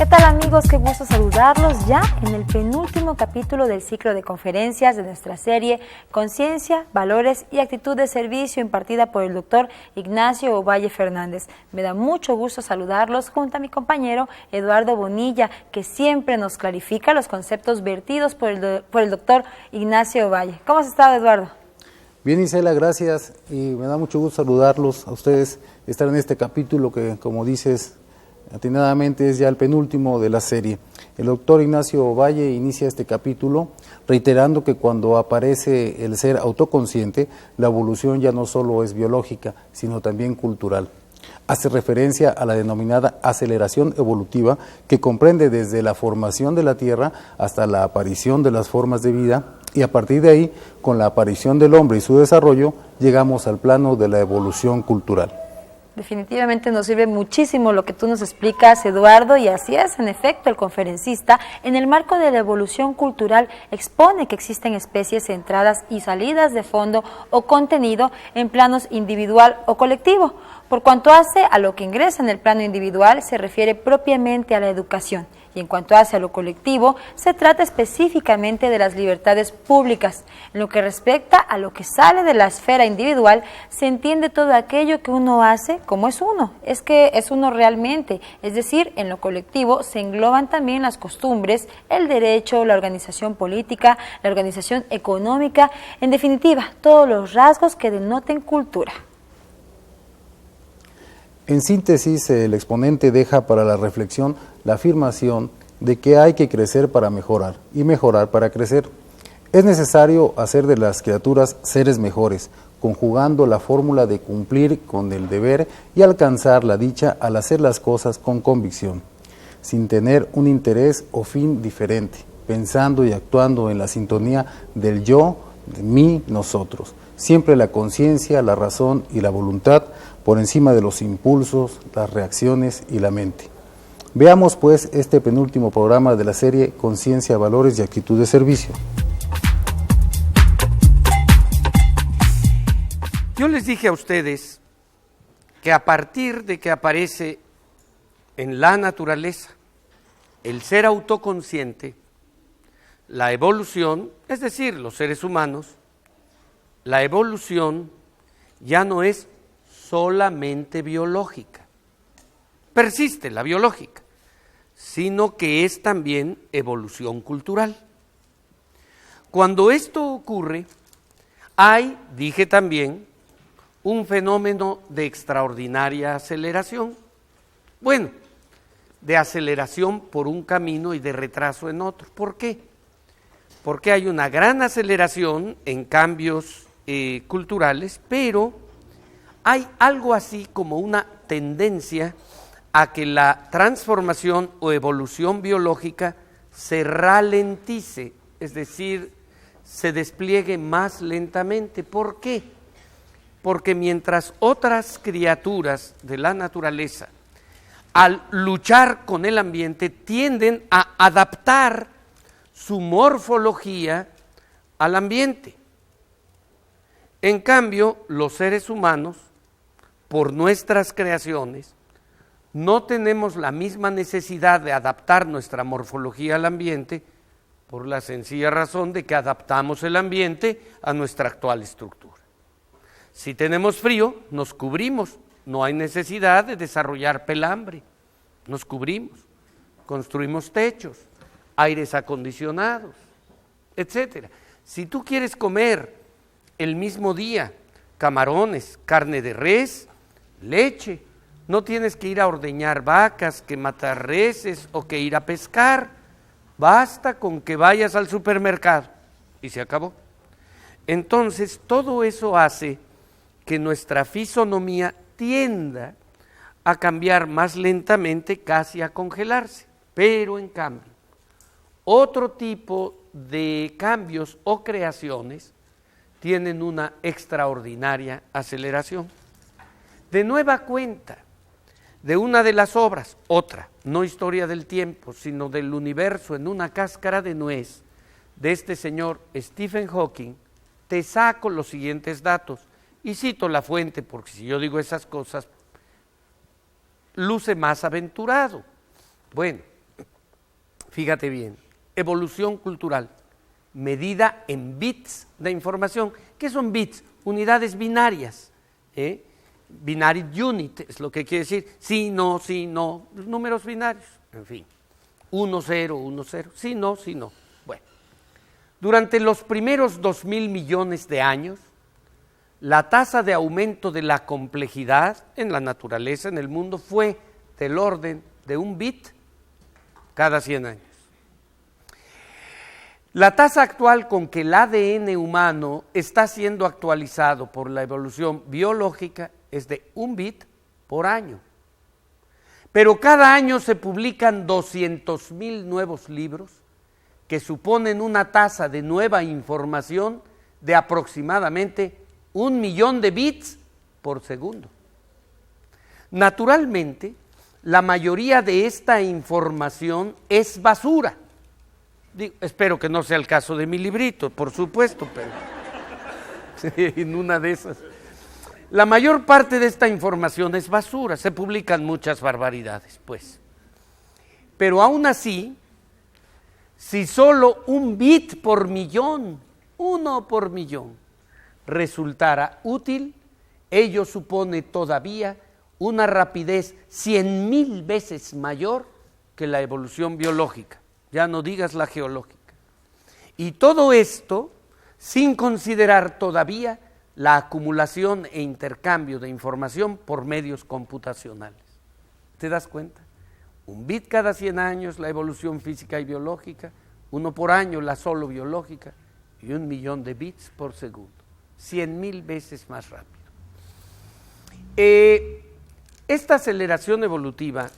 ¿Qué tal, amigos? Qué gusto saludarlos ya en el penúltimo capítulo del ciclo de conferencias de nuestra serie Conciencia, Valores y Actitud de Servicio, impartida por el doctor Ignacio Ovalle Fernández. Me da mucho gusto saludarlos junto a mi compañero Eduardo Bonilla, que siempre nos clarifica los conceptos vertidos por el doctor Ignacio Ovalle. ¿Cómo has estado, Eduardo? Bien, Isela, gracias, y me da mucho gusto saludarlos a ustedes, estar en este capítulo que, como dices atinadamente, es ya el penúltimo de la serie. El doctor Ignacio Ovalle inicia este capítulo reiterando que cuando aparece el ser autoconsciente, la evolución ya no solo es biológica, sino también cultural. Hace referencia a la denominada aceleración evolutiva, que comprende desde la formación de la Tierra hasta la aparición de las formas de vida, y a partir de ahí, con la aparición del hombre y su desarrollo, llegamos al plano de la evolución cultural. Definitivamente nos sirve muchísimo lo que tú nos explicas, Eduardo, y así es, en efecto, el conferencista, en el marco de la evolución cultural, expone que existen especies entradas y salidas de fondo o contenido en planos individual o colectivo. Por cuanto hace a lo que ingresa en el plano individual, se refiere propiamente a la educación, y en cuanto hace a lo colectivo, se trata específicamente de las libertades públicas. En lo que respecta a lo que sale de la esfera individual, se entiende todo aquello que uno hace como es uno, es que es uno realmente, es decir, en lo colectivo se engloban también las costumbres, el derecho, la organización política, la organización económica, en definitiva, todos los rasgos que denoten cultura. En síntesis, el exponente deja para la reflexión la afirmación de que hay que crecer para mejorar y mejorar para crecer. Es necesario hacer de las criaturas seres mejores, conjugando la fórmula de cumplir con el deber y alcanzar la dicha al hacer las cosas con convicción, sin tener un interés o fin diferente, pensando y actuando en la sintonía del yo, de mí, nosotros. Siempre la conciencia, la razón y la voluntad por encima de los impulsos, las reacciones y la mente. Veamos pues este penúltimo programa de la serie Conciencia, Valores y Actitud de Servicio. Yo les dije a ustedes que a partir de que aparece en la naturaleza el ser autoconsciente, la evolución, es decir, los seres humanos, la evolución ya no es solamente biológica, persiste la biológica, sino que es también evolución cultural. Cuando esto ocurre, hay, dije también, un fenómeno de extraordinaria aceleración. Bueno, de aceleración por un camino y de retraso en otro. ¿Por qué? Porque hay una gran aceleración en cambios culturales, pero hay algo así como una tendencia a que la transformación o evolución biológica se ralentice, es decir, se despliegue más lentamente. ¿Por qué? Porque mientras otras criaturas de la naturaleza, al luchar con el ambiente, tienden a adaptar su morfología al ambiente. En cambio, los seres humanos, por nuestras creaciones, no tenemos la misma necesidad de adaptar nuestra morfología al ambiente por la sencilla razón de que adaptamos el ambiente a nuestra actual estructura. Si tenemos frío, nos cubrimos, no hay necesidad de desarrollar pelambre, nos cubrimos, construimos techos, aires acondicionados, etc. Si tú quieres comer el mismo día camarones, carne de res, leche, no tienes que ir a ordeñar vacas, que matar reses o que ir a pescar, basta con que vayas al supermercado y se acabó. Entonces todo eso hace que nuestra fisonomía tienda a cambiar más lentamente, casi a congelarse, pero en cambio otro tipo de cambios o creaciones tienen una extraordinaria aceleración. De nueva cuenta, de una de las obras, otra, no Historia del Tiempo, sino del universo en una cáscara de nuez, de este señor Stephen Hawking, te saco los siguientes datos, y cito la fuente, porque si yo digo esas cosas, luce más aventurado. Bueno, fíjate bien, evolución cultural, medida en bits de información. ¿Qué son bits? Unidades binarias. Binary unit es lo que quiere decir sí, no, números binarios, en fin, 1, 0, 1, 0, sí, no. Bueno, durante los primeros 2.000 millones de años, la tasa de aumento de la complejidad en la naturaleza, en el mundo, fue del orden de 1 bit cada 100 años. La tasa actual con que el ADN humano está siendo actualizado por la evolución biológica es de 1 bit por año. Pero cada año se publican 200.000 nuevos libros que suponen una tasa de nueva información de aproximadamente 1 millón de bits por segundo. Naturalmente, la mayoría de esta información es basura. Espero que no sea el caso de mi librito, por supuesto, pero en una de esas. La mayor parte de esta información es basura, se publican muchas barbaridades, pues. Pero aún así, si solo 1 bit por millón, 1 por millón, resultara útil, ello supone todavía una rapidez 100.000 veces mayor que la evolución biológica, ya no digas la geológica. Y todo esto sin considerar todavía la acumulación e intercambio de información por medios computacionales. ¿Te das cuenta? 1 bit cada 100 años la evolución física y biológica, 1 por año la solo biológica y 1 millón de bits por segundo, 100.000 veces más rápido. Esta aceleración evolutiva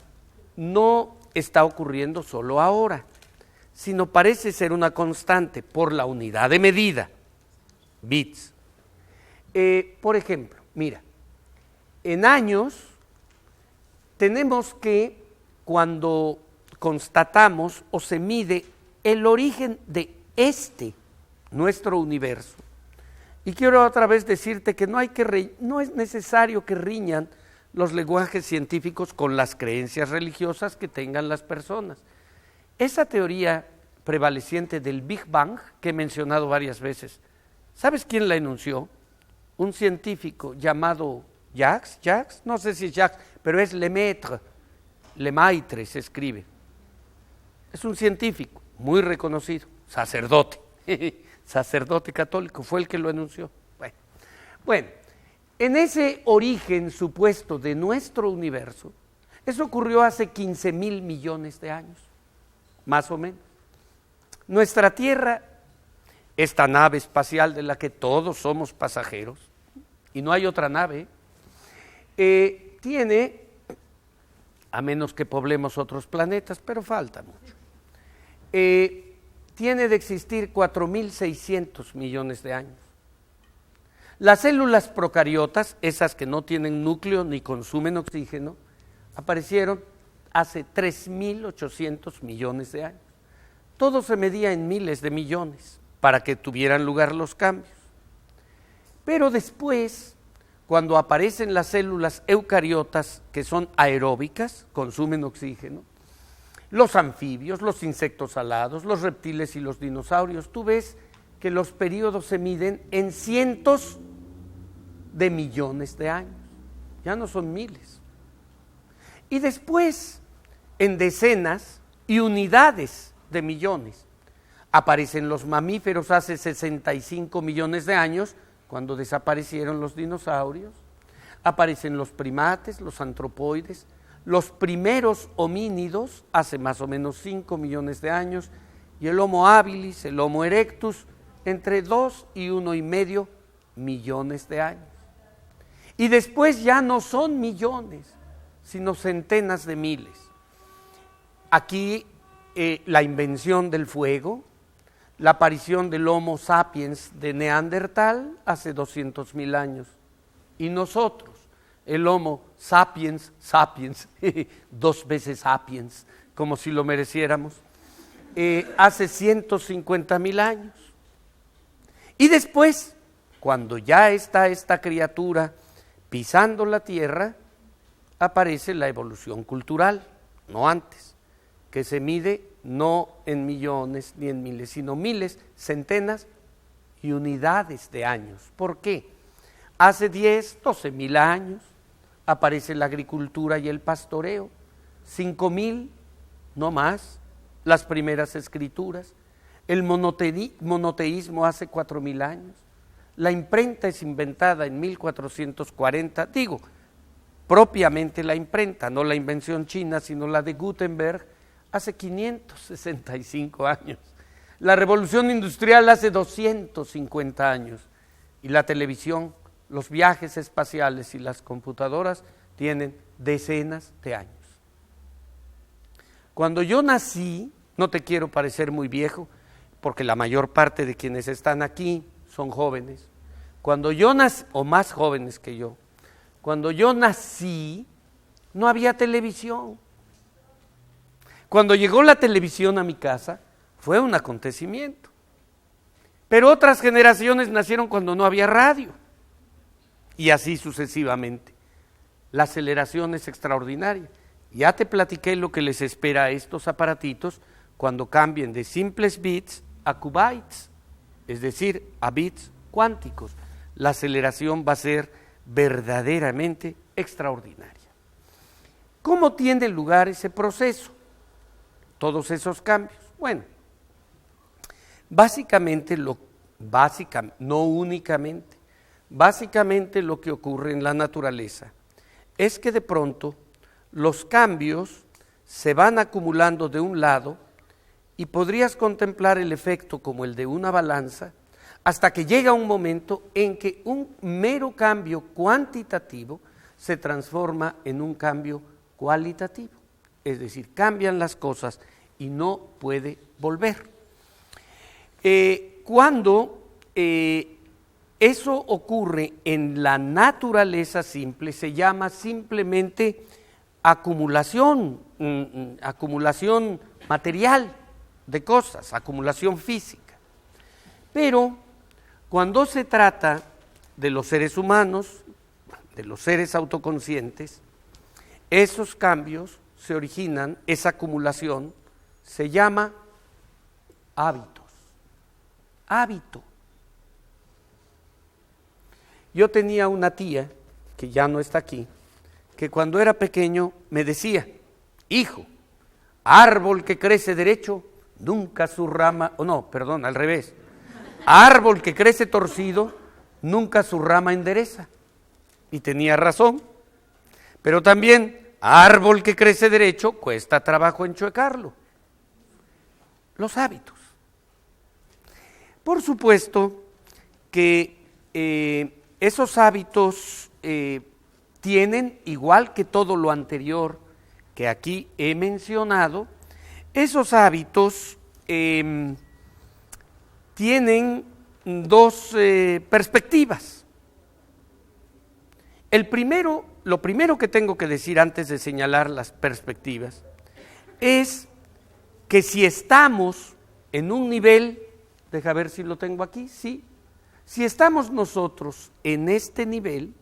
no está ocurriendo solo ahora, sino parece ser una constante por la unidad de medida, bits. Por ejemplo, mira, en años tenemos que, cuando constatamos o se mide el origen de nuestro universo, y quiero otra vez decirte que no es necesario que riñan los lenguajes científicos con las creencias religiosas que tengan las personas. Esa teoría prevaleciente del Big Bang, que he mencionado varias veces, ¿sabes quién la enunció? Un científico llamado Jacques, no sé si es Jacques, pero es Lemaitre se escribe. Es un científico muy reconocido, sacerdote, sacerdote católico, fue el que lo enunció. Bueno, en ese origen supuesto de nuestro universo, eso ocurrió hace 15.000 millones de años, más o menos. Nuestra Tierra, esta nave espacial de la que todos somos pasajeros, y no hay otra nave, tiene, a menos que poblemos otros planetas, pero falta mucho, tiene de existir 4.600 millones de años. Las células procariotas, esas que no tienen núcleo ni consumen oxígeno, aparecieron hace 3.800 millones de años. Todo se medía en miles de millones para que tuvieran lugar los cambios. Pero después, cuando aparecen las células eucariotas, que son aeróbicas, consumen oxígeno, los anfibios, los insectos alados, los reptiles y los dinosaurios, tú ves que los periodos se miden en cientos de millones de años, ya no son miles. Y después, en decenas y unidades de millones, aparecen los mamíferos hace 65 millones de años, cuando desaparecieron los dinosaurios, aparecen los primates, los antropoides, los primeros homínidos hace más o menos 5 millones de años, y el Homo habilis, el Homo erectus, entre 2 y 1,5 millones de años. Y después ya no son millones, sino centenas de miles. Aquí la invención del fuego, la aparición del Homo sapiens de Neandertal hace 200.000 años, y nosotros, el Homo sapiens, 2 veces sapiens, como si lo mereciéramos, hace 150.000 años. Y después, cuando ya está esta criatura pisando la tierra, aparece la evolución cultural, no antes. que se mide no en millones ni en miles, sino miles, centenas y unidades de años. ¿Por qué? Hace 10, 12,000 años aparece la agricultura y el pastoreo, 5,000, no más, las primeras escrituras, el monoteísmo hace 4,000 años, la imprenta es inventada en 1440, digo, propiamente la imprenta, no la invención china, sino la de Gutenberg, hace 565 años. La revolución industrial hace 250 años. Y la televisión, los viajes espaciales y las computadoras tienen decenas de años. Cuando yo nací, no te quiero parecer muy viejo, porque la mayor parte de quienes están aquí son jóvenes. Cuando yo nací, o más jóvenes que yo, cuando yo nací, no había televisión. Cuando llegó la televisión a mi casa, fue un acontecimiento. Pero otras generaciones nacieron cuando no había radio. Y así sucesivamente. La aceleración es extraordinaria. Ya te platiqué lo que les espera a estos aparatitos cuando cambien de simples bits a qubits, es decir, a bits cuánticos. La aceleración va a ser verdaderamente extraordinaria. ¿Cómo tiene lugar ese proceso? Todos esos cambios. Bueno, básicamente, no únicamente, básicamente lo que ocurre en la naturaleza es que de pronto los cambios se van acumulando de un lado y podrías contemplar el efecto como el de una balanza hasta que llega un momento en que un mero cambio cuantitativo se transforma en un cambio cualitativo. Es decir, cambian las cosas y no puede volver. Cuando eso ocurre en la naturaleza simple, se llama simplemente acumulación material de cosas, acumulación física. Pero cuando se trata de los seres humanos, de los seres autoconscientes, esos cambios se originan, esa acumulación se llama hábitos. Hábito. Yo tenía una tía, que ya no está aquí, que cuando era pequeño me decía, hijo, árbol que crece derecho, nunca su rama, al revés, árbol que crece torcido, nunca su rama endereza. Y tenía razón, pero también árbol que crece derecho, cuesta trabajo enchuecarlo. Los hábitos. Por supuesto que esos hábitos tienen, igual que todo lo anterior que aquí he mencionado, esos hábitos tienen dos perspectivas. Lo primero que tengo que decir antes de señalar las perspectivas es que si estamos en un nivel, deja ver si lo tengo aquí, sí, si estamos nosotros en este nivel,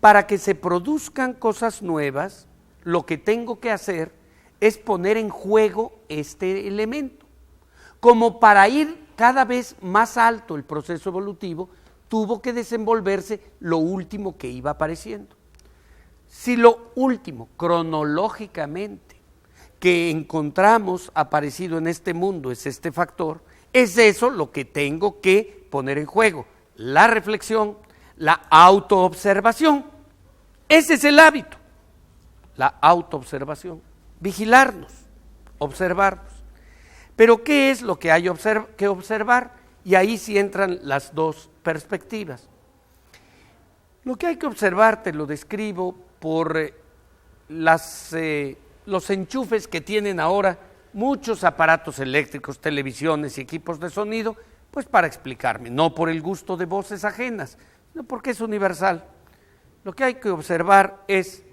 para que se produzcan cosas nuevas, lo que tengo que hacer es poner en juego este elemento. Como para ir cada vez más alto el proceso evolutivo, tuvo que desenvolverse lo último que iba apareciendo. Si lo último, cronológicamente, que encontramos aparecido en este mundo es este factor, es eso lo que tengo que poner en juego, la reflexión, la autoobservación. Ese es el hábito, la autoobservación, vigilarnos, observarnos. Pero ¿qué es lo que hay que observar? Y ahí sí entran las dos perspectivas. Lo que hay que observar, te lo describo por los enchufes que tienen ahora muchos aparatos eléctricos, televisiones y equipos de sonido, pues para explicarme, no por el gusto de voces ajenas, sino porque es universal. Lo que hay que observar es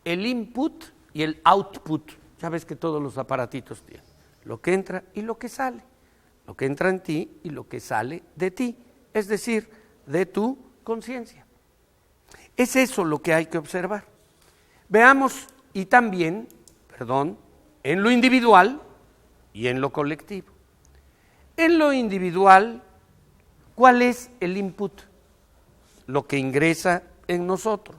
el input y el output. Ya ves que todos los aparatitos tienen lo que entra y lo que sale, lo que entra en ti y lo que sale de ti, es decir, de tu conciencia. Es eso lo que hay que observar. Veamos, y también, en lo individual, y en lo colectivo. En lo individual, ¿cuál es el input? Lo que ingresa en nosotros.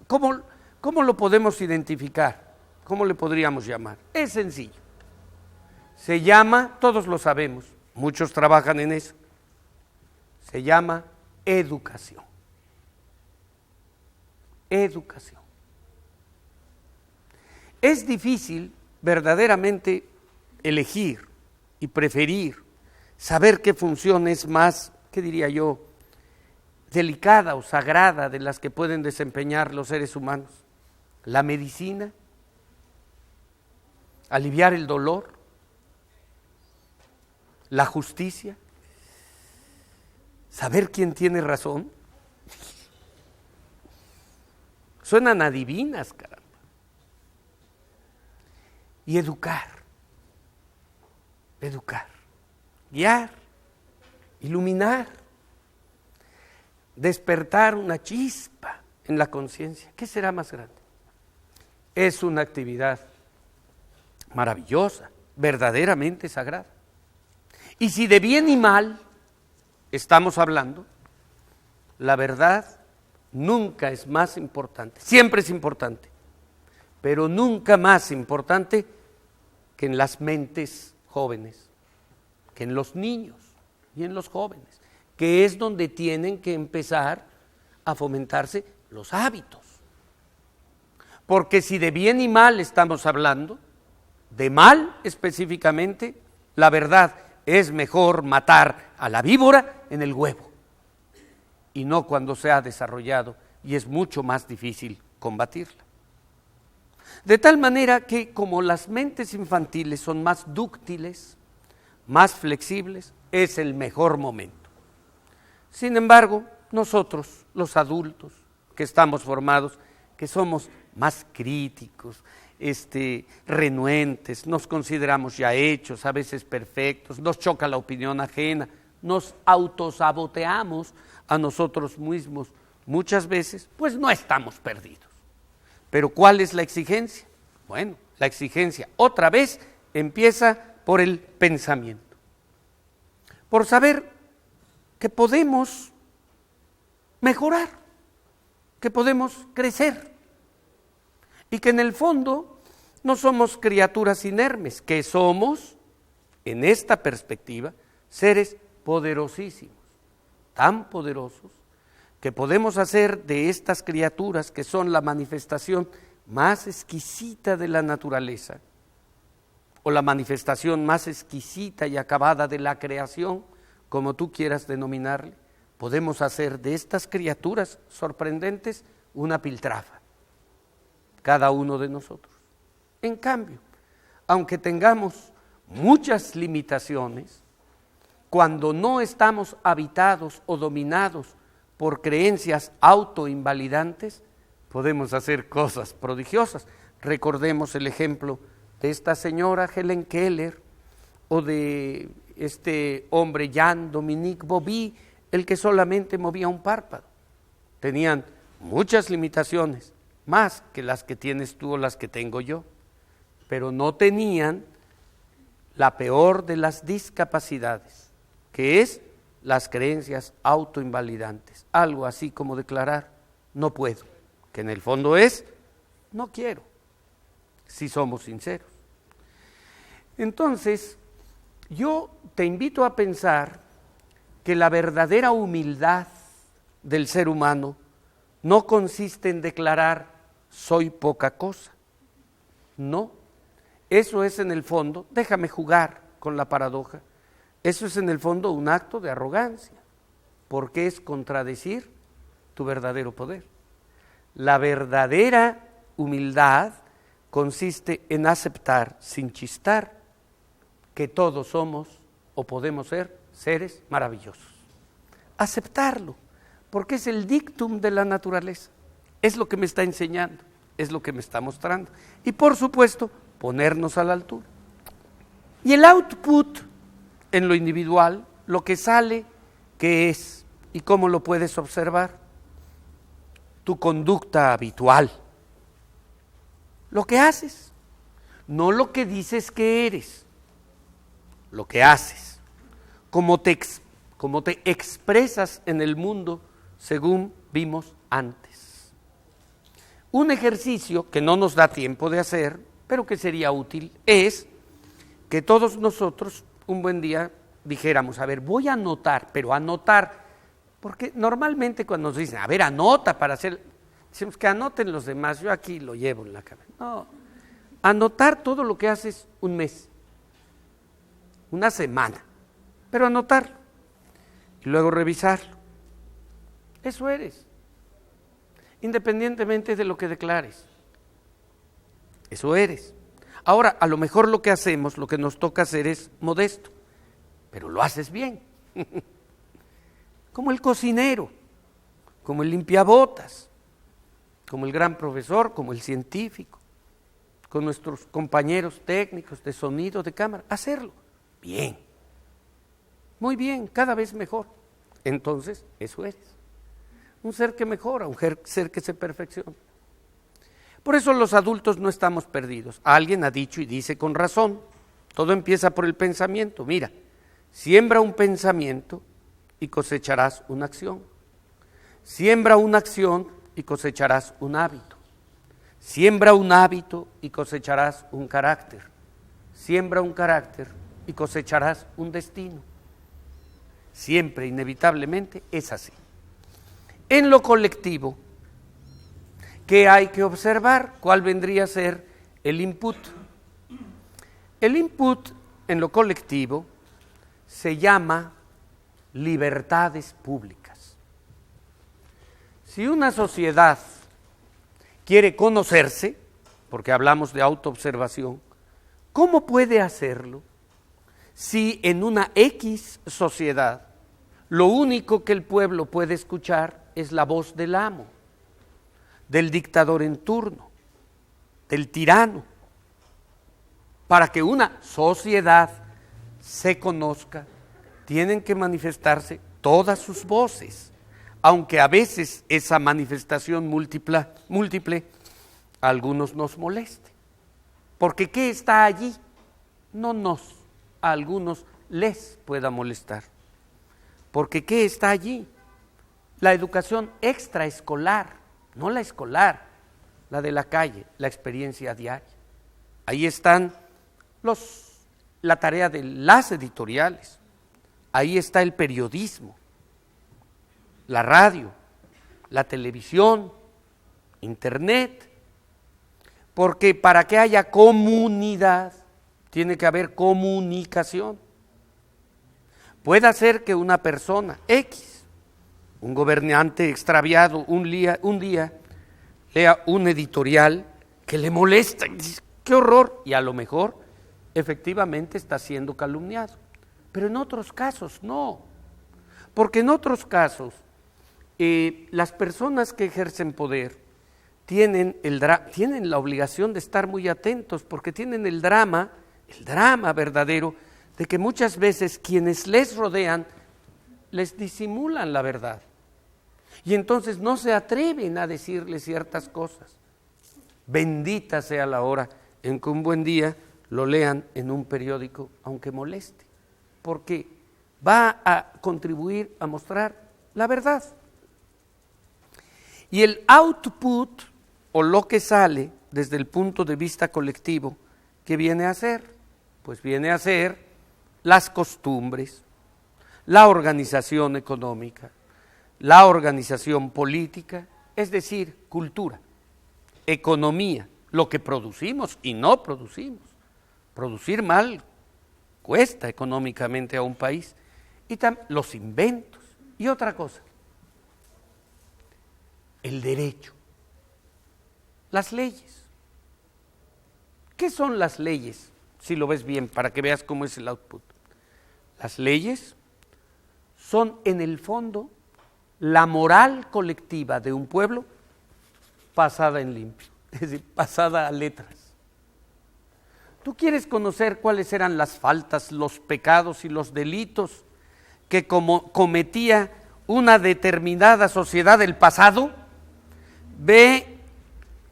¿Cómo lo podemos identificar? ¿Cómo le podríamos llamar? Es sencillo. Se llama, todos lo sabemos, muchos trabajan en eso, se llama educación. Educación. Es difícil verdaderamente elegir y preferir, saber qué función es más, ¿qué diría yo?, delicada o sagrada de las que pueden desempeñar los seres humanos. La medicina, aliviar el dolor, la justicia, saber quién tiene razón. Suenan adivinas, caramba. Y educar, guiar, iluminar, despertar una chispa en la conciencia. ¿Qué será más grande? Es una actividad maravillosa, verdaderamente sagrada. Y si de bien y mal estamos hablando, la verdad nunca es más importante, siempre es importante, pero nunca más importante que en las mentes jóvenes, que en los niños y en los jóvenes, que es donde tienen que empezar a fomentarse los hábitos. Porque si de bien y mal estamos hablando, de mal específicamente, la verdad es mejor matar a la víbora en el huevo y no cuando se ha desarrollado y es mucho más difícil combatirla. De tal manera que como las mentes infantiles son más dúctiles, más flexibles, es el mejor momento. Sin embargo, nosotros, los adultos que estamos formados, que somos más críticos, renuentes, nos consideramos ya hechos, a veces perfectos, nos choca la opinión ajena, nos autosaboteamos a nosotros mismos muchas veces, pues no estamos perdidos. Pero ¿cuál es la exigencia? Bueno, la exigencia otra vez empieza por el pensamiento, por saber que podemos mejorar, que podemos crecer y que en el fondo no somos criaturas inermes, que somos, en esta perspectiva, seres poderosísimos, tan poderosos que podemos hacer de estas criaturas que son la manifestación más exquisita de la naturaleza o la manifestación más exquisita y acabada de la creación, como tú quieras denominarle, podemos hacer de estas criaturas sorprendentes una piltrafa, cada uno de nosotros. En cambio, aunque tengamos muchas limitaciones, cuando no estamos habitados o dominados por creencias autoinvalidantes, podemos hacer cosas prodigiosas. Recordemos el ejemplo de esta señora Helen Keller o de este hombre Jean-Dominique Bauby, el que solamente movía un párpado. Tenían muchas limitaciones, más que las que tienes tú o las que tengo yo, pero no tenían la peor de las discapacidades, que es las creencias autoinvalidantes, algo así como declarar no puedo, que en el fondo es no quiero, si somos sinceros. Entonces, yo te invito a pensar que la verdadera humildad del ser humano no consiste en declarar soy poca cosa, no, eso es en el fondo, déjame jugar con la paradoja, eso es en el fondo un acto de arrogancia, porque es contradecir tu verdadero poder. La verdadera humildad consiste en aceptar sin chistar que todos somos o podemos ser seres maravillosos. Aceptarlo, porque es el dictum de la naturaleza, es lo que me está enseñando, es lo que me está mostrando. Y por supuesto, ponernos a la altura. Y el output en lo individual, lo que sale, ¿qué es? ¿Y cómo lo puedes observar? Tu conducta habitual, lo que haces, no lo que dices que eres. lo que haces, cómo te expresas en el mundo según vimos antes. Un ejercicio que no nos da tiempo de hacer, pero que sería útil, es que todos nosotros un buen día dijéramos, a ver, voy a anotar, pero anotar, porque normalmente cuando nos dicen, a ver, anota para hacer, decimos que anoten los demás, yo aquí lo llevo en la cabeza. No, anotar todo lo que haces un mes, una semana, pero anotarlo y luego revisarlo. Eso eres, independientemente de lo que declares. Eso eres. Ahora, a lo mejor lo que hacemos, lo que nos toca hacer es modesto, pero lo haces bien. Como el cocinero, como el limpiabotas, como el gran profesor, como el científico, con nuestros compañeros técnicos de sonido, de cámara, hacerlo bien, muy bien, cada vez mejor. Entonces, eso eres, un ser que mejora, un ser que se perfecciona. Por eso los adultos no estamos perdidos. Alguien ha dicho y dice con razón, todo empieza por el pensamiento. Mira, siembra un pensamiento y cosecharás una acción. Siembra una acción y cosecharás un hábito. Siembra un hábito y cosecharás un carácter. Siembra un carácter y cosecharás un destino. Siempre, inevitablemente, es así. En lo colectivo, ¿qué hay que observar? ¿Cuál vendría a ser el input? El input en lo colectivo se llama libertades públicas. Si una sociedad quiere conocerse, porque hablamos de autoobservación, ¿cómo puede hacerlo si en una X sociedad lo único que el pueblo puede escuchar es la voz del amo, del dictador en turno, del tirano? Para que una sociedad se conozca, tienen que manifestarse todas sus voces, aunque a veces esa manifestación múltiple a algunos nos moleste. Porque ¿qué está allí? A algunos les pueda molestar. Porque ¿qué está allí? La educación extraescolar, no la escolar, la de la calle, la experiencia diaria. Ahí están la tarea de las editoriales, ahí está el periodismo, la radio, la televisión, internet, porque para que haya comunidad tiene que haber comunicación. Puede ser que una persona X, un gobernante extraviado, un día lea un editorial que le molesta y dice, ¡qué horror! Y a lo mejor efectivamente está siendo calumniado. Pero en otros casos no, porque en otros casos las personas que ejercen poder tienen la obligación de estar muy atentos, porque tienen el drama verdadero de que muchas veces quienes les rodean les disimulan la verdad y entonces no se atreven a decirles ciertas cosas. Bendita sea la hora en que un buen día lo lean en un periódico, aunque moleste, porque va a contribuir a mostrar la verdad. Y el output, o lo que sale desde el punto de vista colectivo, ¿qué viene a ser? Pues viene a ser las costumbres, la organización económica, la organización política, es decir, cultura, economía, lo que producimos y no producimos. Producir mal cuesta económicamente a un país, y los inventos. Y otra cosa, el derecho, las leyes. ¿Qué son las leyes? Si lo ves bien, para que veas cómo es el output. Las leyes son en el fondo la moral colectiva de un pueblo pasada en limpio, es decir, pasada a letras. ¿Tú quieres conocer cuáles eran las faltas, los pecados y los delitos que cometía una determinada sociedad del pasado? Ve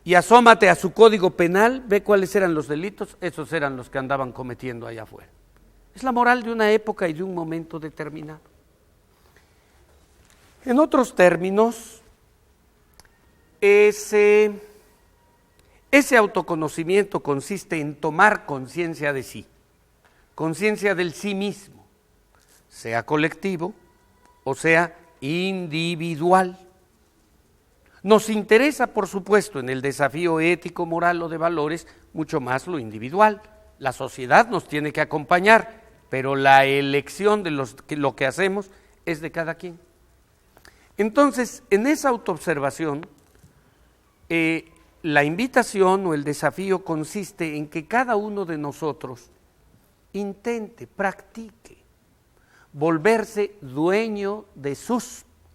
y asómate a su código penal, ve cuáles eran los delitos, esos eran los que andaban cometiendo allá afuera. Es la moral de una época y de un momento determinado. En otros términos, ese autoconocimiento consiste en tomar conciencia de sí, conciencia del sí mismo, sea colectivo o sea individual. Nos interesa, por supuesto, en el desafío ético, moral o de valores, mucho más lo individual. La sociedad nos tiene que acompañar, pero la elección de lo que hacemos es de cada quien. Entonces, en esa autoobservación, la invitación o el desafío consiste en que cada uno de nosotros intente, practique, volverse dueño de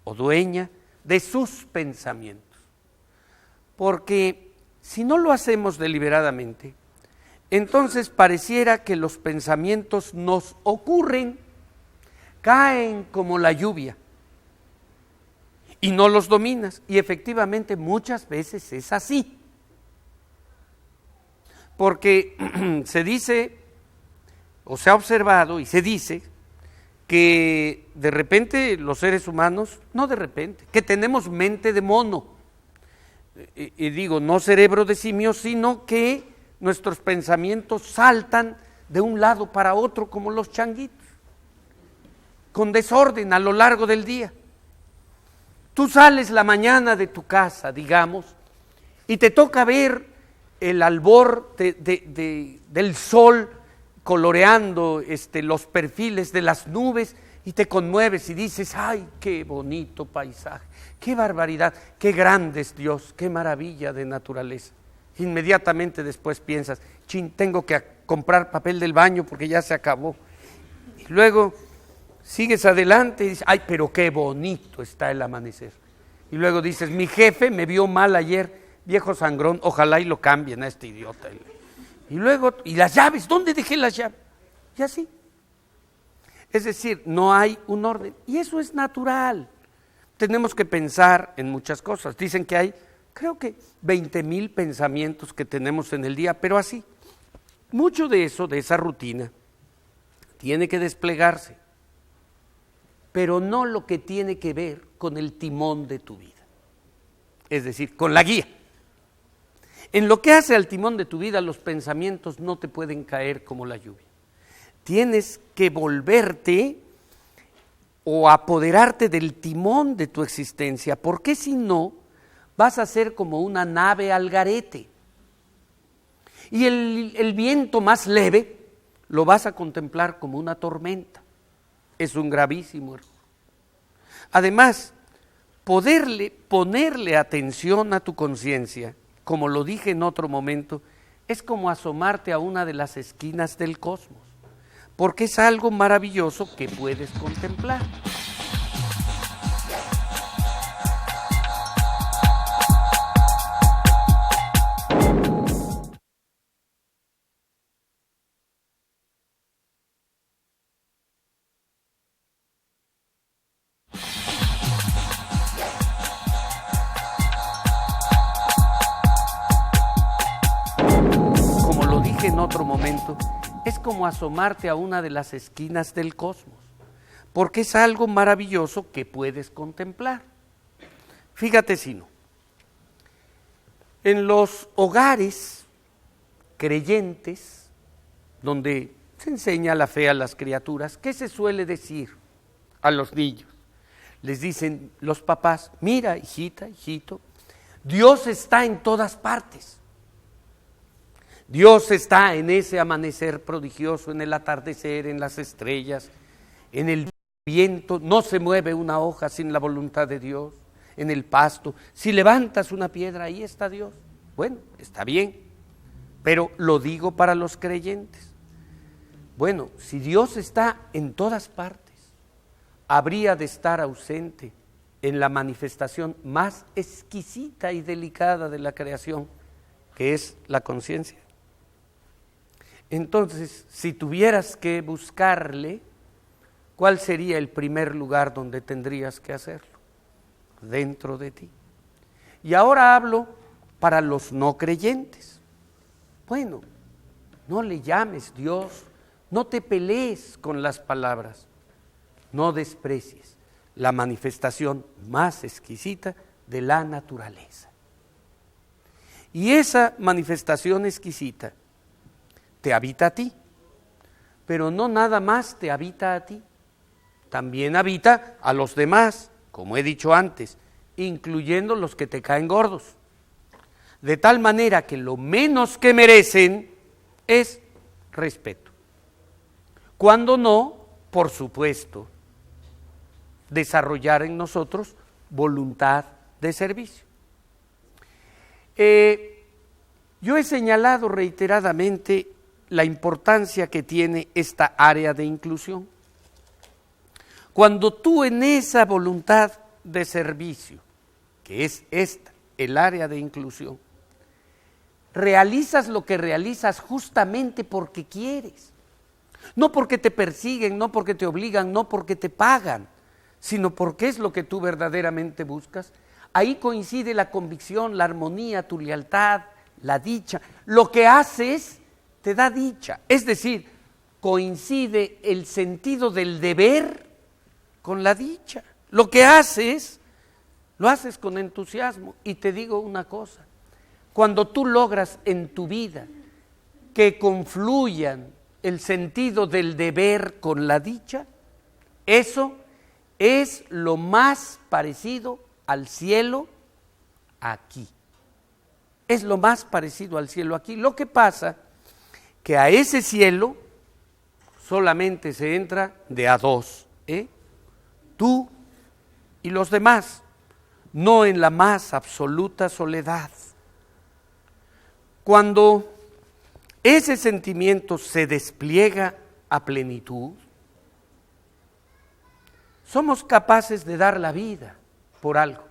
o dueña de sus pensamientos. Porque si no lo hacemos deliberadamente, entonces pareciera que los pensamientos nos ocurren, caen como la lluvia y no los dominas. Y efectivamente muchas veces es así. Porque se dice, o se ha observado y se dice, que de repente los seres humanos, no de repente, que tenemos mente de mono. Y digo, no cerebro de simio, sino que nuestros pensamientos saltan de un lado para otro como los changuitos, con desorden a lo largo del día. Tú sales la mañana de tu casa, digamos, y te toca ver el albor del sol coloreando los perfiles de las nubes y te conmueves y dices, ¡ay, qué bonito paisaje! ¡Qué barbaridad! ¡Qué grande es Dios! ¡Qué maravilla de naturaleza! Inmediatamente después piensas, chin, tengo que comprar papel del baño porque ya se acabó. Y luego sigues adelante y dices, ¡ay, pero qué bonito está el amanecer! Y luego dices, mi jefe me vio mal ayer, viejo sangrón, ojalá y lo cambien a este idiota. Y luego, ¿y las llaves? ¿Dónde dejé las llaves? Y así. Es decir, no hay un orden. Y eso es natural. Tenemos que pensar en muchas cosas. Dicen que hay, creo que 20,000 pensamientos que tenemos en el día, pero así. Mucho de eso, de esa rutina, tiene que desplegarse. Pero no lo que tiene que ver con el timón de tu vida. Es decir, con la guía. En lo que hace al timón de tu vida, los pensamientos no te pueden caer como la lluvia. Tienes que volverte o apoderarte del timón de tu existencia, porque si no, vas a ser como una nave al garete. Y el viento más leve lo vas a contemplar como una tormenta. Es un gravísimo error. Además, ponerle atención a tu conciencia, como lo dije en otro momento, es como asomarte a una de las esquinas del cosmos, porque es algo maravilloso que puedes contemplar. En otro momento, es como asomarte a una de las esquinas del cosmos, porque es algo maravilloso que puedes contemplar. Fíjate si no. En los hogares creyentes, donde se enseña la fe a las criaturas, ¿qué se suele decir a los niños? Les dicen los papás, mira, hijita, hijito, Dios está en todas partes. Dios está en ese amanecer prodigioso, en el atardecer, en las estrellas, en el viento. No se mueve una hoja sin la voluntad de Dios, en el pasto. Si levantas una piedra, ahí está Dios. Bueno, está bien, pero lo digo para los creyentes. Bueno, si Dios está en todas partes, habría de estar ausente en la manifestación más exquisita y delicada de la creación, que es la conciencia. Entonces, si tuvieras que buscarle, ¿cuál sería el primer lugar donde tendrías que hacerlo? Dentro de ti. Y ahora hablo para los no creyentes. Bueno, no le llames Dios No te pelees con las palabras, no desprecies la manifestación más exquisita de la naturaleza. Y esa manifestación exquisita te habita a ti, pero no nada más te habita a ti, también habita a los demás, como he dicho antes, incluyendo los que te caen gordos. De tal manera que lo menos que merecen es respeto. Cuando no, por supuesto, desarrollar en nosotros voluntad de servicio. Yo he señalado reiteradamente la importancia que tiene esta área de inclusión. Cuando tú en esa voluntad de servicio, que es esta, el área de inclusión, realizas lo que realizas justamente porque quieres, no porque te persiguen, no porque te obligan, no porque te pagan, sino porque es lo que tú verdaderamente buscas. Ahí coincide la convicción, la armonía, tu lealtad, la dicha. Lo que haces te da dicha, es decir, coincide el sentido del deber con la dicha. Lo que haces, lo haces con entusiasmo. Y te digo una cosa, cuando tú logras en tu vida que confluyan el sentido del deber con la dicha, eso es lo más parecido al cielo aquí. Es lo más parecido al cielo aquí. Lo que pasa que a ese cielo solamente se entra de a dos, tú y los demás, no en la más absoluta soledad. Cuando ese sentimiento se despliega a plenitud, somos capaces de dar la vida por algo.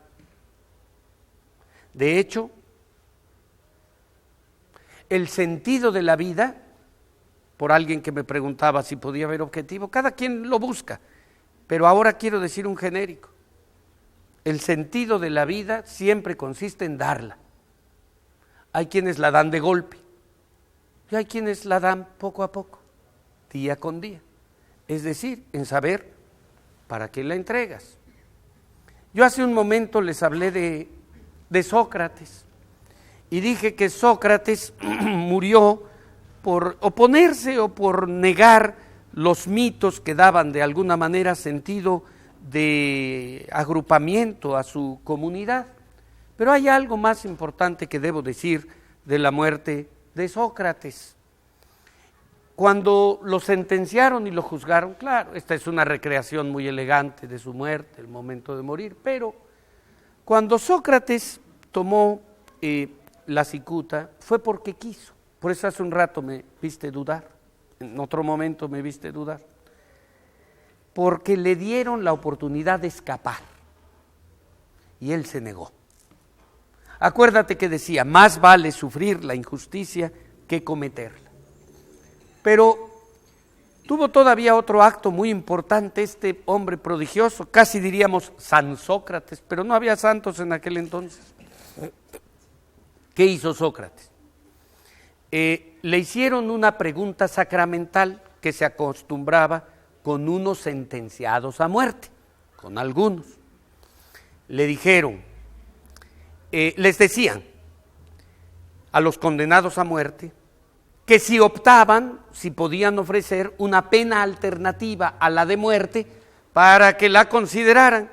De hecho, el sentido de la vida, por alguien que me preguntaba si podía haber objetivo, cada quien lo busca, pero ahora quiero decir un genérico. El sentido de la vida siempre consiste en darla. Hay quienes la dan de golpe y hay quienes la dan poco a poco, día con día. Es decir, en saber para qué la entregas. Yo hace un momento les hablé de Sócrates y dije que Sócrates murió por oponerse o por negar los mitos que daban de alguna manera sentido de agrupamiento a su comunidad. Pero hay algo más importante que debo decir de la muerte de Sócrates. Cuando lo sentenciaron y lo juzgaron, claro, esta es una recreación muy elegante de su muerte, el momento de morir, pero cuando Sócrates tomó la cicuta fue porque quiso. Por eso hace un rato me viste dudar, en otro momento me viste dudar, porque le dieron la oportunidad de escapar y él se negó. Acuérdate que decía, más vale sufrir la injusticia que cometerla. Pero tuvo todavía otro acto muy importante este hombre prodigioso, casi diríamos San Sócrates, pero no había santos en aquel entonces. ¿Qué hizo Sócrates? Le hicieron una pregunta sacramental que se acostumbraba con unos sentenciados a muerte, con algunos. Le dijeron, les decían a los condenados a muerte que si optaban, si podían ofrecer una pena alternativa a la de muerte para que la consideraran.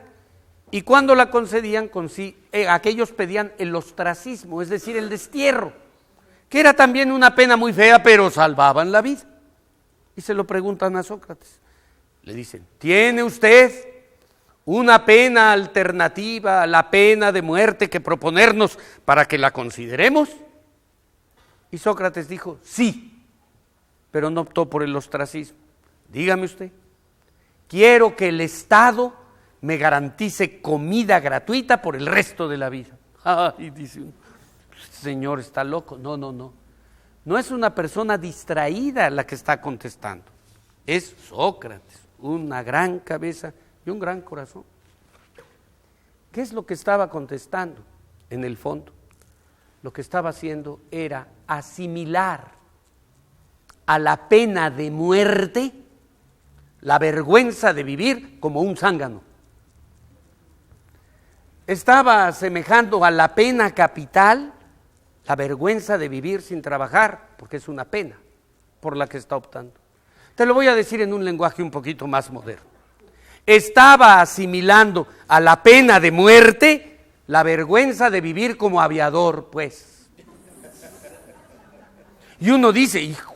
Y cuando la concedían, aquellos pedían el ostracismo, es decir, el destierro, que era también una pena muy fea, pero salvaban la vida. Y se lo preguntan a Sócrates. Le dicen, ¿tiene usted una pena alternativa a la pena de muerte que proponernos para que la consideremos? Y Sócrates dijo, sí, pero no optó por el ostracismo. Dígame usted, quiero que el Estado me garantice comida gratuita por el resto de la vida. Ay, dice uno, señor, está loco. No, no, no. No es una persona distraída la que está contestando. Es Sócrates, una gran cabeza y un gran corazón. ¿Qué es lo que estaba contestando? En el fondo, lo que estaba haciendo era asimilar a la pena de muerte la vergüenza de vivir como un zángano. Estaba asemejando a la pena capital la vergüenza de vivir sin trabajar, porque es una pena por la que está optando. Te lo voy a decir en un lenguaje un poquito más moderno. Estaba asimilando a la pena de muerte la vergüenza de vivir como aviador, pues. Y uno dice, hijo,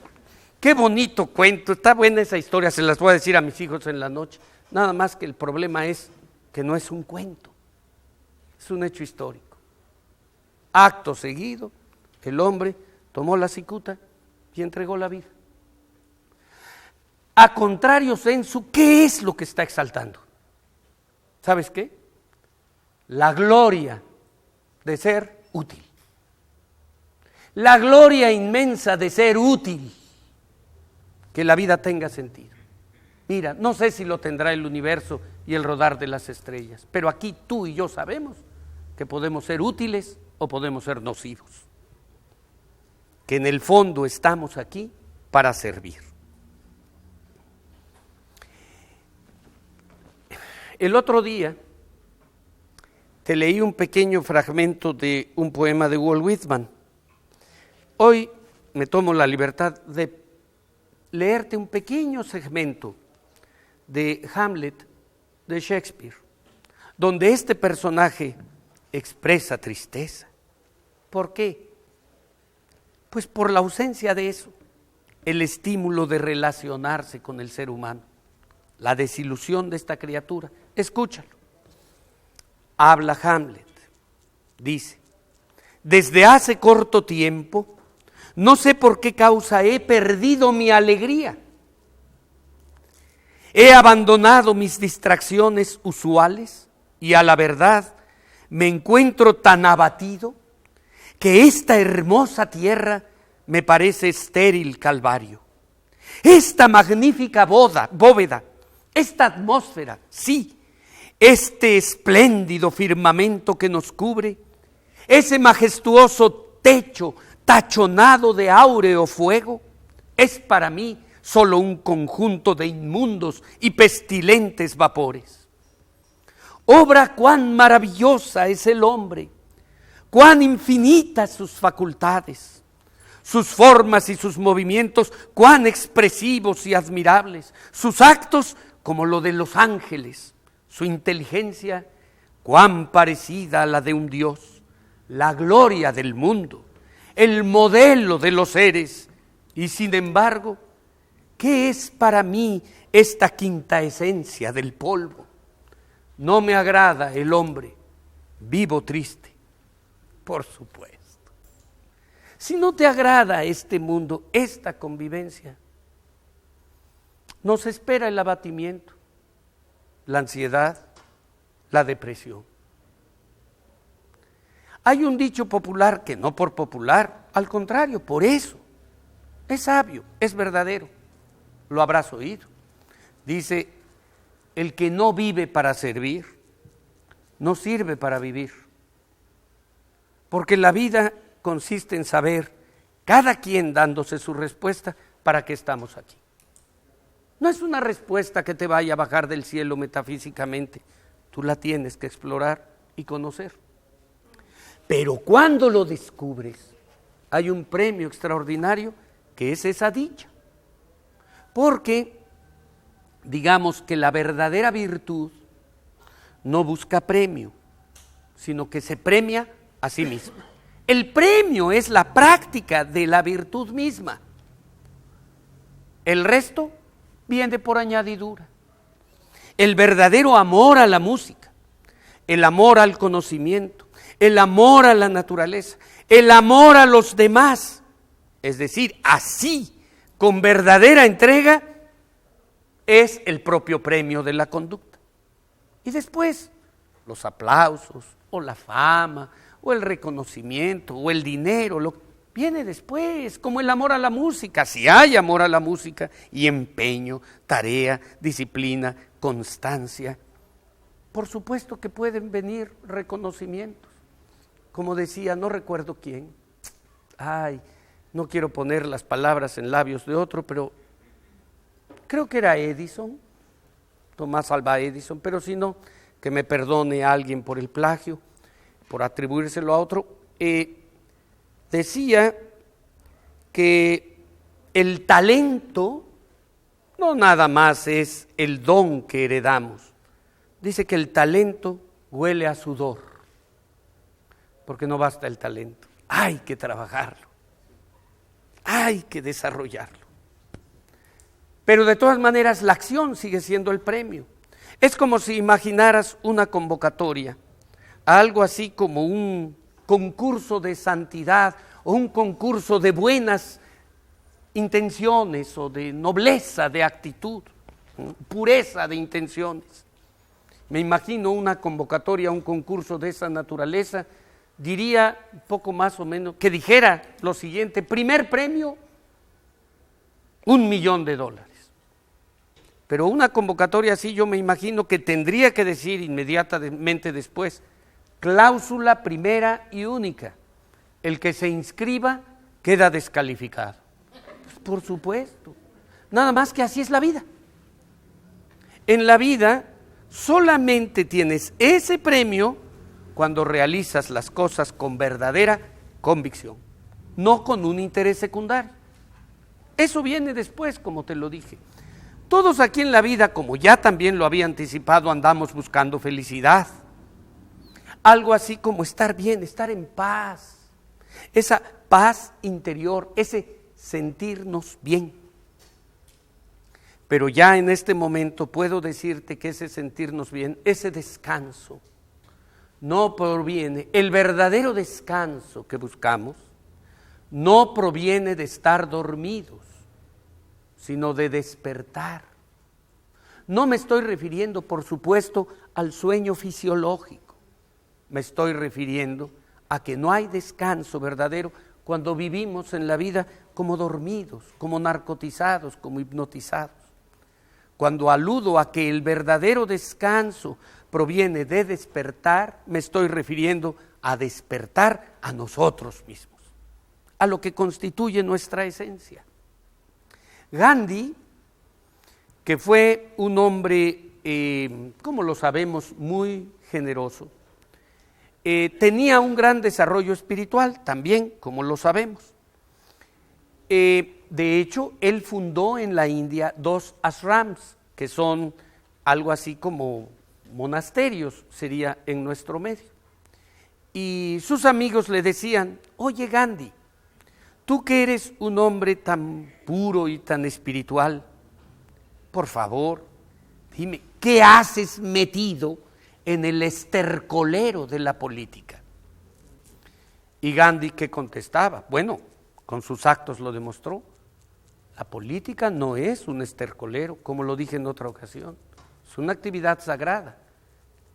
qué bonito cuento, está buena esa historia, se las voy a decir a mis hijos en la noche. Nada más que el problema es que no es un cuento, es un hecho histórico. Acto seguido, el hombre tomó la cicuta y entregó la vida. A contrario sensu, ¿qué es lo que está exaltando? ¿Sabes qué? La gloria de ser útil. La gloria inmensa de ser útil. Que la vida tenga sentido. Mira, no sé si lo tendrá el universo y el rodar de las estrellas, pero aquí tú y yo sabemos que podemos ser útiles o podemos ser nocivos. Que en el fondo estamos aquí para servir. El otro día te leí un pequeño fragmento de un poema de Walt Whitman. Hoy me tomo la libertad de leerte un pequeño segmento de Hamlet de Shakespeare, donde este personaje expresa tristeza. ¿Por qué? Pues por la ausencia de eso, el estímulo de relacionarse con el ser humano, la desilusión de esta criatura. Escúchalo. Habla Hamlet, dice: desde hace corto tiempo, no sé por qué causa he perdido mi alegría. He abandonado mis distracciones usuales y a la verdad me encuentro tan abatido que esta hermosa tierra me parece estéril calvario. Esta magnífica bóveda, esta atmósfera, sí, este espléndido firmamento que nos cubre, ese majestuoso techo tachonado de áureo fuego, es para mí solo un conjunto de inmundos y pestilentes vapores. Obra cuán maravillosa es el hombre, cuán infinitas sus facultades, sus formas y sus movimientos cuán expresivos y admirables, sus actos como lo de los ángeles, su inteligencia cuán parecida a la de un Dios, la gloria del mundo, el modelo de los seres. Y sin embargo, ¿qué es para mí esta quinta esencia del polvo? No me agrada el hombre, vivo triste, por supuesto. Si no te agrada este mundo, esta convivencia, nos espera el abatimiento, la ansiedad, la depresión. Hay un dicho popular que no por popular, al contrario, por eso, es sabio, es verdadero, lo habrás oído. Dice: el que no vive para servir, no sirve para vivir. Porque la vida consiste en saber, cada quien dándose su respuesta, para qué estamos aquí. No es una respuesta que te vaya a bajar del cielo metafísicamente, tú la tienes que explorar y conocer. Pero cuando lo descubres, hay un premio extraordinario que es esa dicha. Porque, digamos que la verdadera virtud no busca premio, sino que se premia a sí misma. El premio es la práctica de la virtud misma. El resto viene por añadidura. El verdadero amor a la música, el amor al conocimiento, el amor a la naturaleza, el amor a los demás, es decir, así, con verdadera entrega, es el propio premio de la conducta. Y después, los aplausos, o la fama, o el reconocimiento, o el dinero, viene después, como el amor a la música. Si hay amor a la música, y empeño, tarea, disciplina, constancia, por supuesto que pueden venir reconocimientos. Como decía, no recuerdo quién, no quiero poner las palabras en labios de otro, pero creo que era Edison, Tomás Alva Edison, pero si no, que me perdone a alguien por el plagio, por atribuírselo a otro, decía que el talento no nada más es el don que heredamos. Dice que el talento huele a sudor, porque no basta el talento, hay que trabajarlo, hay que desarrollarlo. Pero de todas maneras la acción sigue siendo el premio. Es como si imaginaras una convocatoria, algo así como un concurso de santidad o un concurso de buenas intenciones o de nobleza de actitud, pureza de intenciones. Me imagino una convocatoria, un concurso de esa naturaleza, diría poco más o menos, que dijera lo siguiente: primer premio, $1.000.000. Pero una convocatoria así yo me imagino que tendría que decir inmediatamente después, cláusula primera y única: el que se inscriba queda descalificado. Pues por supuesto, nada más que así es la vida. En la vida solamente tienes ese premio cuando realizas las cosas con verdadera convicción, no con un interés secundario. Eso viene después, como te lo dije. Todos aquí en la vida, como ya también lo había anticipado, andamos buscando felicidad. Algo así como estar bien, estar en paz. Esa paz interior, ese sentirnos bien. Pero ya en este momento puedo decirte que ese sentirnos bien, ese descanso, no proviene, el verdadero descanso que buscamos, no proviene de estar dormidos, sino de despertar. No me estoy refiriendo, por supuesto, al sueño fisiológico. Me estoy refiriendo a que no hay descanso verdadero cuando vivimos en la vida como dormidos, como narcotizados, como hipnotizados. Cuando aludo a que el verdadero descanso proviene de despertar, me estoy refiriendo a despertar a nosotros mismos, a lo que constituye nuestra esencia. Gandhi, que fue un hombre, como lo sabemos, muy generoso, tenía un gran desarrollo espiritual también, como lo sabemos. De hecho, él fundó en la India 2 ashrams, que son algo así como monasterios, sería en nuestro medio. Y sus amigos le decían: oye Gandhi, tú que eres un hombre tan puro y tan espiritual, por favor, dime, ¿qué haces metido en el estercolero de la política? Y Gandhi, ¿qué contestaba? Bueno, con sus actos lo demostró. La política no es un estercolero, como lo dije en otra ocasión. Es una actividad sagrada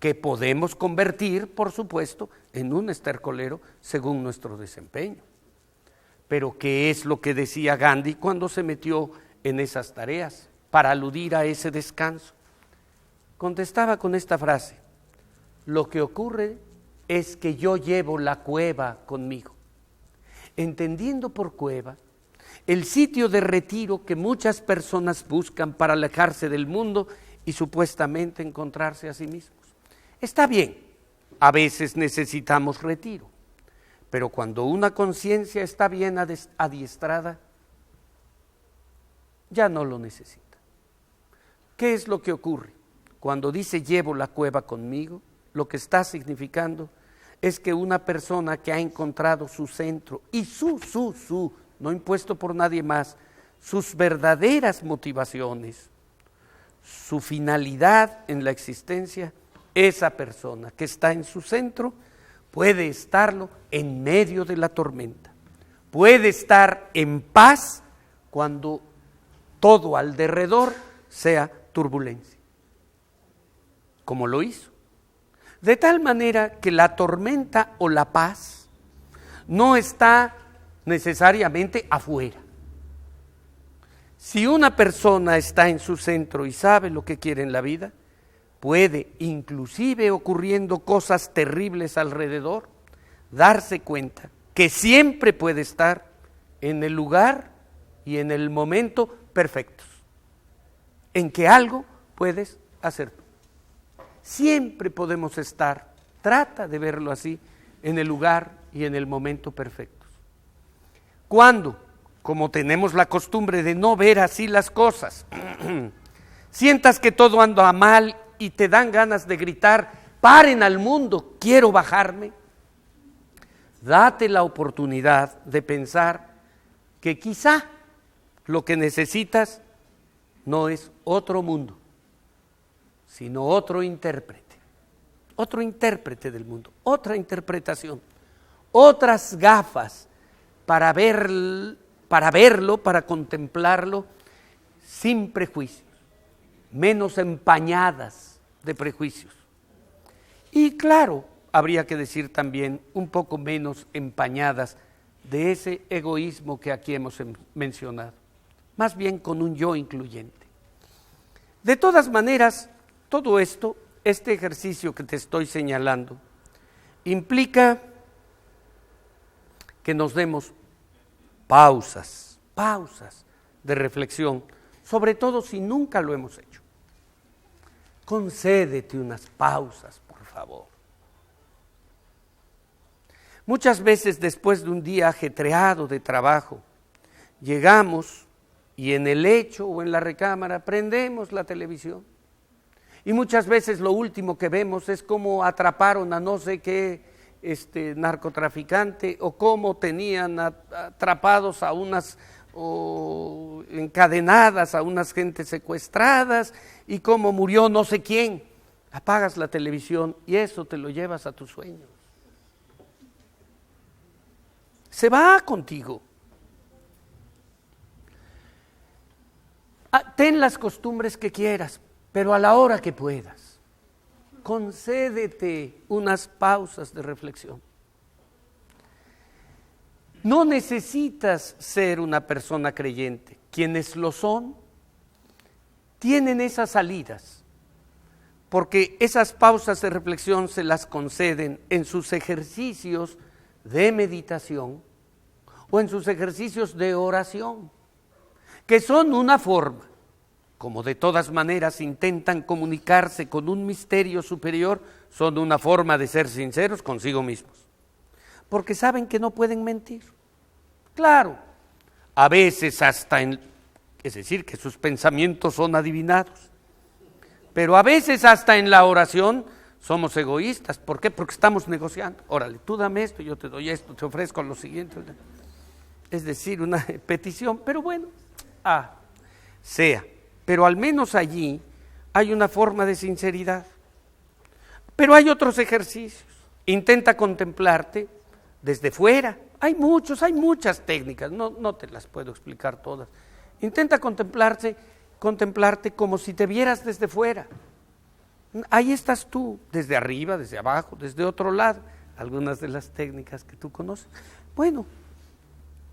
que podemos convertir, por supuesto, en un estercolero según nuestro desempeño. Pero ¿qué es lo que decía Gandhi cuando se metió en esas tareas para aludir a ese descanso? Contestaba con esta frase: lo que ocurre es que yo llevo la cueva conmigo, entendiendo por cueva el sitio de retiro que muchas personas buscan para alejarse del mundo y supuestamente encontrarse a sí mismos. Está bien, a veces necesitamos retiro, pero cuando una conciencia está bien adiestrada, ya no lo necesita. ¿Qué es lo que ocurre? Cuando dice llevo la cueva conmigo, lo que está significando es que una persona que ha encontrado su centro y no impuesto por nadie más, sus verdaderas motivaciones, su finalidad en la existencia, esa persona que está en su centro puede estarlo en medio de la tormenta, puede estar en paz cuando todo alrededor sea turbulencia, como lo hizo. De tal manera que la tormenta o la paz no está necesariamente afuera. Si una persona está en su centro y sabe lo que quiere en la vida, puede, inclusive ocurriendo cosas terribles alrededor, darse cuenta que siempre puede estar en el lugar y en el momento perfectos, en que algo puedes hacer. Siempre podemos estar, trata de verlo así, en el lugar y en el momento perfectos. Cuando, como tenemos la costumbre de no ver así las cosas, sientas que todo anda mal y te dan ganas de gritar, paren al mundo, quiero bajarme, date la oportunidad de pensar que quizá lo que necesitas no es otro mundo, sino otro intérprete del mundo, otra interpretación, otras gafas para verlo, para contemplarlo sin prejuicios, menos empañadas de prejuicios. Y claro, habría que decir también un poco menos empañadas de ese egoísmo que aquí hemos mencionado, más bien con un yo incluyente. De todas maneras, todo esto, este ejercicio que te estoy señalando, implica que nos demos pausas de reflexión, sobre todo si nunca lo hemos hecho. Concédete unas pausas, por favor. Muchas veces después de un día ajetreado de trabajo, llegamos y en el lecho o en la recámara prendemos la televisión. Y muchas veces lo último que vemos es cómo atraparon a no sé qué narcotraficante o cómo tenían atrapados a unas o encadenadas a unas gentes secuestradas y cómo murió no sé quién. Apagas la televisión y eso te lo llevas a tus sueños. Se va contigo. Ten las costumbres que quieras, pero a la hora que puedas. Concédete unas pausas de reflexión. No necesitas ser una persona creyente. Quienes lo son, tienen esas salidas, porque esas pausas de reflexión se las conceden en sus ejercicios de meditación o en sus ejercicios de oración, que son una forma, como de todas maneras intentan comunicarse con un misterio superior, son una forma de ser sinceros consigo mismos, porque saben que no pueden mentir. Claro, a veces hasta es decir, que sus pensamientos son adivinados, pero a veces hasta en la oración somos egoístas. ¿Por qué? Porque estamos negociando. Órale, tú dame esto, yo te doy esto, te ofrezco lo siguiente. Es decir, una petición, pero bueno, sea. Pero al menos allí hay una forma de sinceridad. Pero hay otros ejercicios. Intenta contemplarte desde fuera. Hay muchas técnicas, no te las puedo explicar todas. Intenta contemplarte como si te vieras desde fuera. Ahí estás tú, desde arriba, desde abajo, desde otro lado. Algunas de las técnicas que tú conoces. Bueno,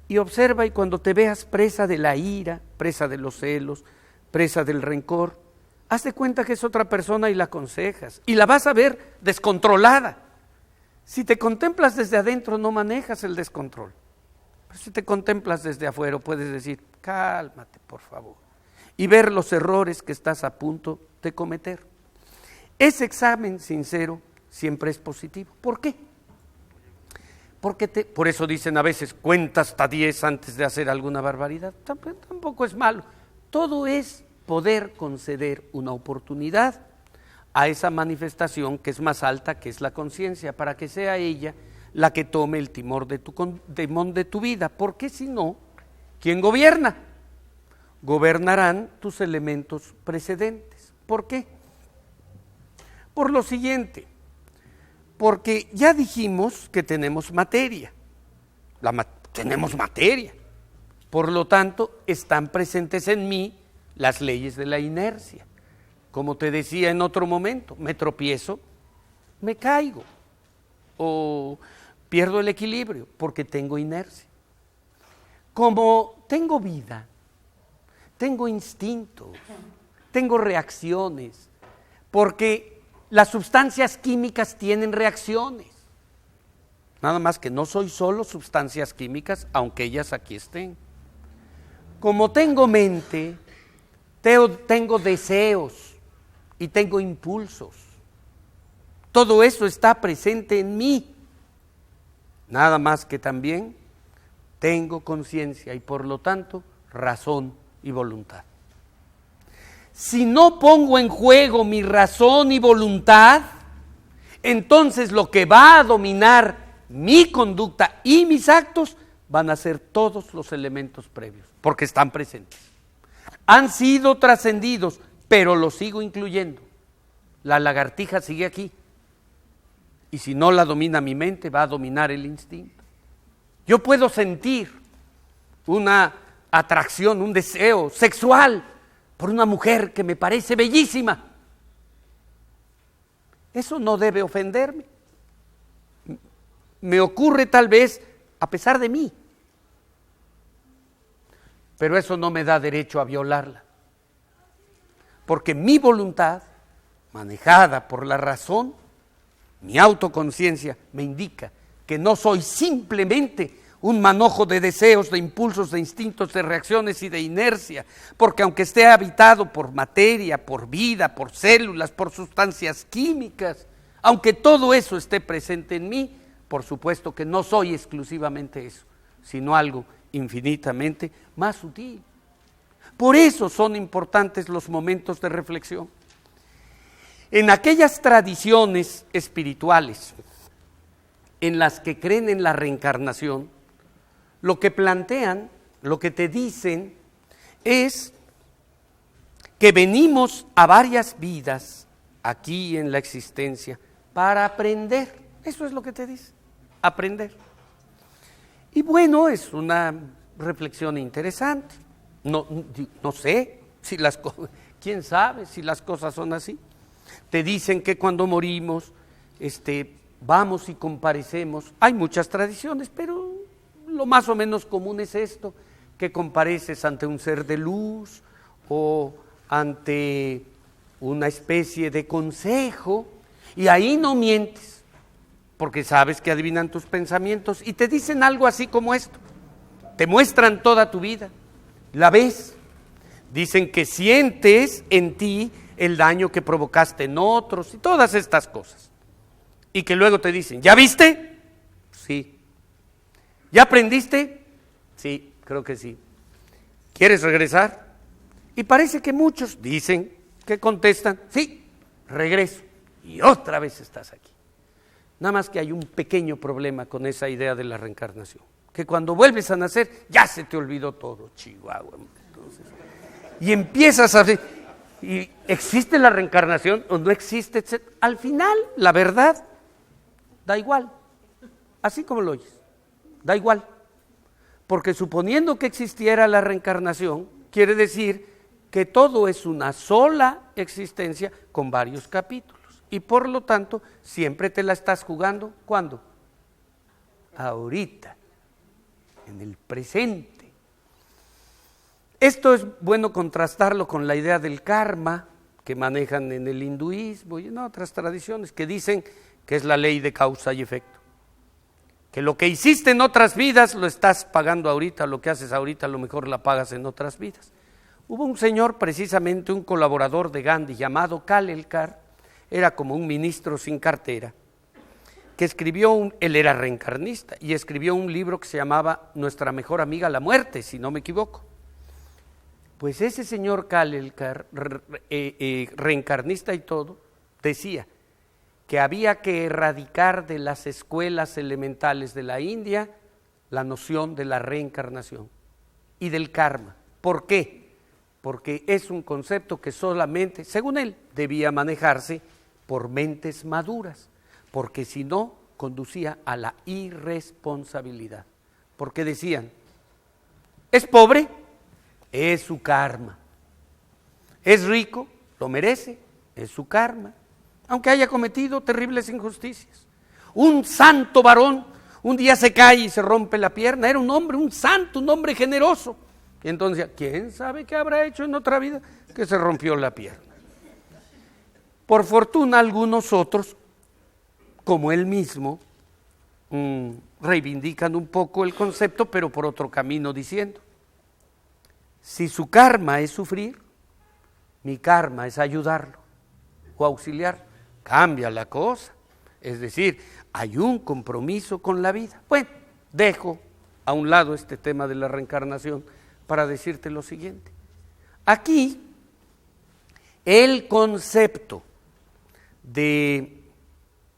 y observa, y cuando te veas presa de la ira, presa de los celos, presa del rencor, haz de cuenta que es otra persona y la aconsejas. Y la vas a ver descontrolada. Si te contemplas desde adentro, no manejas el descontrol. Pero si te contemplas desde afuera, puedes decir, cálmate, por favor, y ver los errores que estás a punto de cometer. Ese examen sincero siempre es positivo. ¿Por qué? Porque por eso dicen a veces, cuenta hasta 10 antes de hacer alguna barbaridad. Tampoco es malo. Todo es poder conceder una oportunidad a esa manifestación que es más alta, que es la conciencia, para que sea ella la que tome el timón de tu vida, porque si no, ¿quién gobierna? Gobernarán tus elementos precedentes. ¿Por qué? Por lo siguiente, porque ya dijimos que tenemos materia, tenemos materia, por lo tanto están presentes en mí las leyes de la inercia. Como te decía en otro momento, me tropiezo, me caigo o pierdo el equilibrio porque tengo inercia. Como tengo vida, tengo instintos, tengo reacciones, porque las sustancias químicas tienen reacciones. Nada más que no soy solo sustancias químicas, aunque ellas aquí estén. Como tengo mente, tengo deseos y tengo impulsos. Todo eso está presente en mí. Nada más que también tengo conciencia y por lo tanto razón y voluntad. Si no pongo en juego mi razón y voluntad, entonces lo que va a dominar mi conducta y mis actos van a ser todos los elementos previos, porque están presentes. Han sido trascendidos, pero los sigo incluyendo. La lagartija sigue aquí. Y si no la domina mi mente, va a dominar el instinto. Yo puedo sentir una atracción, un deseo sexual por una mujer que me parece bellísima. Eso no debe ofenderme. Me ocurre tal vez a pesar de mí. Pero eso no me da derecho a violarla. Porque mi voluntad, manejada por la razón, mi autoconciencia me indica que no soy simplemente un manojo de deseos, de impulsos, de instintos, de reacciones y de inercia, porque aunque esté habitado por materia, por vida, por células, por sustancias químicas, aunque todo eso esté presente en mí, por supuesto que no soy exclusivamente eso, sino algo infinitamente más sutil. Por eso son importantes los momentos de reflexión. En aquellas tradiciones espirituales en las que creen en la reencarnación, lo que plantean, lo que te dicen es que venimos a varias vidas aquí en la existencia para aprender. Eso es lo que te dice, aprender. Y bueno, es una reflexión interesante. No sé si las cosas, quién sabe si las cosas son así. Te dicen que cuando morimos, vamos y comparecemos. Hay muchas tradiciones, pero lo más o menos común es esto, que compareces ante un ser de luz o ante una especie de consejo, y ahí no mientes, porque sabes que adivinan tus pensamientos y te dicen algo así como esto. Te muestran toda tu vida, la ves, dicen que sientes en ti el daño que provocaste en otros y todas estas cosas. Y que luego te dicen, ¿ya viste? Sí. ¿Ya aprendiste? Sí, creo que sí. ¿Quieres regresar? Y parece que muchos dicen que contestan, sí, regreso. Y otra vez estás aquí. Nada más que hay un pequeño problema con esa idea de la reencarnación, que cuando vuelves a nacer ya se te olvidó todo, Chihuahua. Entonces, y empiezas a... ¿Y existe la reencarnación o no existe? Etcétera. Al final, la verdad, da igual. Así como lo oyes, da igual. Porque suponiendo que existiera la reencarnación, quiere decir que todo es una sola existencia con varios capítulos. Y por lo tanto, siempre te la estás jugando. ¿Cuándo? Ahorita, en el presente. Esto es bueno contrastarlo con la idea del karma que manejan en el hinduismo y en otras tradiciones que dicen que es la ley de causa y efecto. Que lo que hiciste en otras vidas lo estás pagando ahorita, lo que haces ahorita a lo mejor la pagas en otras vidas. Hubo un señor, precisamente un colaborador de Gandhi llamado Kalelkar, era como un ministro sin cartera, que él era reencarnista y escribió un libro que se llamaba Nuestra mejor amiga la muerte, si no me equivoco. Pues ese señor Kalelkar, reencarnista y todo, decía que había que erradicar de las escuelas elementales de la India la noción de la reencarnación y del karma. ¿Por qué? Porque es un concepto que solamente, según él, debía manejarse por mentes maduras, porque si no, conducía a la irresponsabilidad. Porque decían, ¿es pobre? Es su karma. ¿Es rico? Lo merece, es su karma. Aunque haya cometido terribles injusticias. Un santo varón, un día se cae y se rompe la pierna, era un hombre, un santo, un hombre generoso. Y entonces, ¿quién sabe qué habrá hecho en otra vida? Que se rompió la pierna. Por fortuna, algunos otros, como él mismo, reivindican un poco el concepto, pero por otro camino, diciendo: si su karma es sufrir, mi karma es ayudarlo o auxiliar. Cambia la cosa. Es decir, hay un compromiso con la vida. Bueno, dejo a un lado este tema de la reencarnación para decirte lo siguiente. Aquí, el concepto de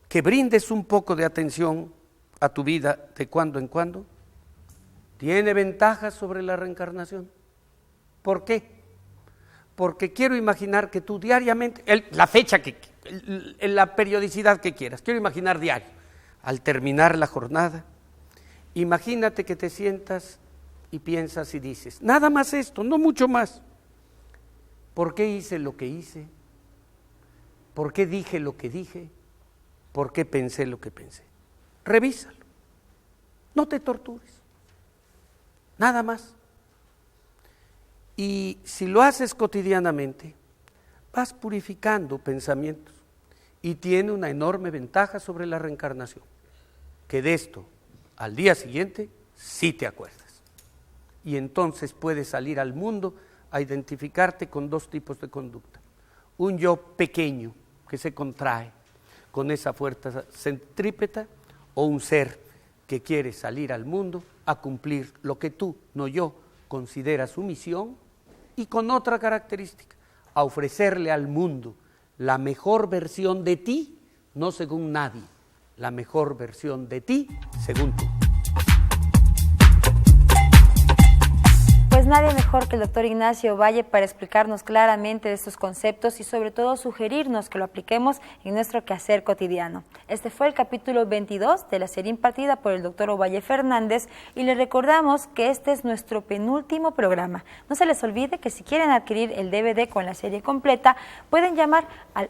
que brindes un poco de atención a tu vida de cuando en cuando, tiene ventajas sobre la reencarnación. ¿Por qué? Porque quiero imaginar que tú diariamente, la fecha la periodicidad que quieras, quiero imaginar diario, al terminar la jornada, imagínate que te sientas y piensas y dices: nada más esto, no mucho más. ¿Por qué hice lo que hice? ¿Por qué dije lo que dije? ¿Por qué pensé lo que pensé? Revísalo, no te tortures, nada más. Y si lo haces cotidianamente, vas purificando pensamientos y tiene una enorme ventaja sobre la reencarnación, que de esto al día siguiente sí te acuerdas. Y entonces puedes salir al mundo a identificarte con dos tipos de conducta: un yo pequeño que se contrae con esa fuerza centrípeta, o un ser que quiere salir al mundo a cumplir lo que tú, no yo, consideras su misión, y con otra característica: a ofrecerle al mundo la mejor versión de ti, no según nadie, la mejor versión de ti según tú. Pues nadie mejor que el doctor Ignacio Valle para explicarnos claramente de estos conceptos y sobre todo sugerirnos que lo apliquemos en nuestro quehacer cotidiano. Este fue el capítulo 22 de la serie impartida por el doctor Ovalle Fernández y les recordamos que este es nuestro penúltimo programa. No se les olvide que si quieren adquirir el DVD con la serie completa, pueden llamar al